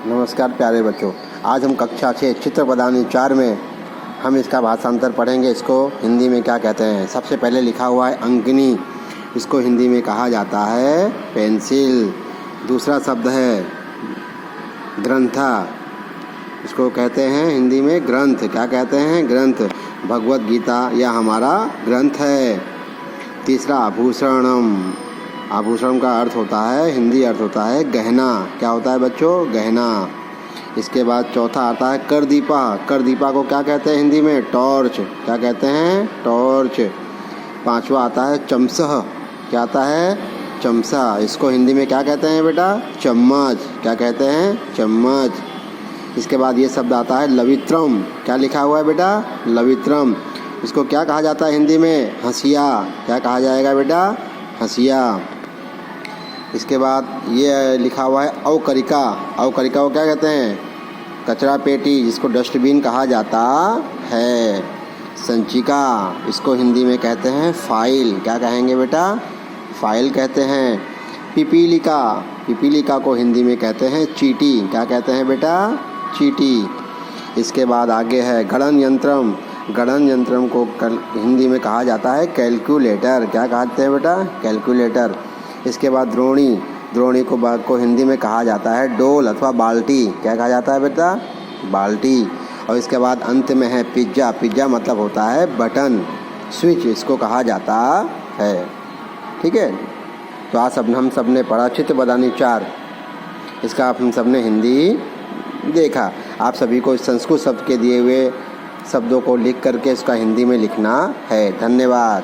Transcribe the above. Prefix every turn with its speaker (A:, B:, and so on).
A: नमस्कार प्यारे बच्चों, आज हम कक्षा 6 चित्र बदानी 4 में हम इसका भाषांतर पढ़ेंगे। इसको हिंदी में क्या कहते हैं। सबसे पहले लिखा हुआ है अंकनी, इसको हिंदी में कहा जाता है पेंसिल। दूसरा शब्द है ग्रंथा, इसको कहते हैं हिंदी में ग्रंथ। क्या कहते हैं? ग्रंथ। भगवत गीता यह हमारा ग्रंथ है। तीसरा आभूषणम, आभूषण का अर्थ होता है, हिंदी अर्थ होता है गहना। क्या होता है बच्चों? गहना। इसके बाद चौथा आता है करदीपा। करदीपा को क्या कहते हैं हिंदी में? टॉर्च। क्या कहते हैं? टॉर्च। पांचवा आता है चमसह। क्या आता है? चमसा। इसको हिंदी में क्या कहते हैं बेटा? चम्मच। क्या कहते हैं? चम्मच। इसके बाद ये शब्द आता है लवित्रम। क्या लिखा हुआ है बेटा? लवित्रम। इसको क्या कहा जाता है हिंदी में? हंसिया। क्या कहा जाएगा बेटा? हंसिया। इसके बाद ये लिखा हुआ है अवकरिका। अवकरिका को क्या कहते हैं? कचरा पेटी, जिसको डस्टबिन कहा जाता है। संचिका, इसको हिंदी में कहते हैं फाइल। क्या कहेंगे बेटा? फाइल कहते हैं। पिपीलिका, पिपीलिका को हिंदी में कहते हैं चीटी। क्या कहते हैं बेटा? चीटी। इसके बाद आगे है गणन यंत्रम। गणन यंत्रम को हिंदी में कहा जाता है कैलकुलेटर। क्या कहते हैं बेटा? कैलकुलेटर। इसके बाद द्रोणी, द्रोणी को हिंदी में कहा जाता है डोल अथवा बाल्टी। क्या कहा जाता है बेटा? बाल्टी। और इसके बाद अंत में है पिज्जा। पिज्जा मतलब होता है बटन, स्विच, इसको कहा जाता है। ठीक है, तो आज हम सब ने पढ़ा चित्र बदानी 4, इसका हम सब ने हिंदी देखा। आप सभी को संस्कृत शब्द के दिए हुए शब्दों को लिख करके इसका हिंदी में लिखना है। धन्यवाद।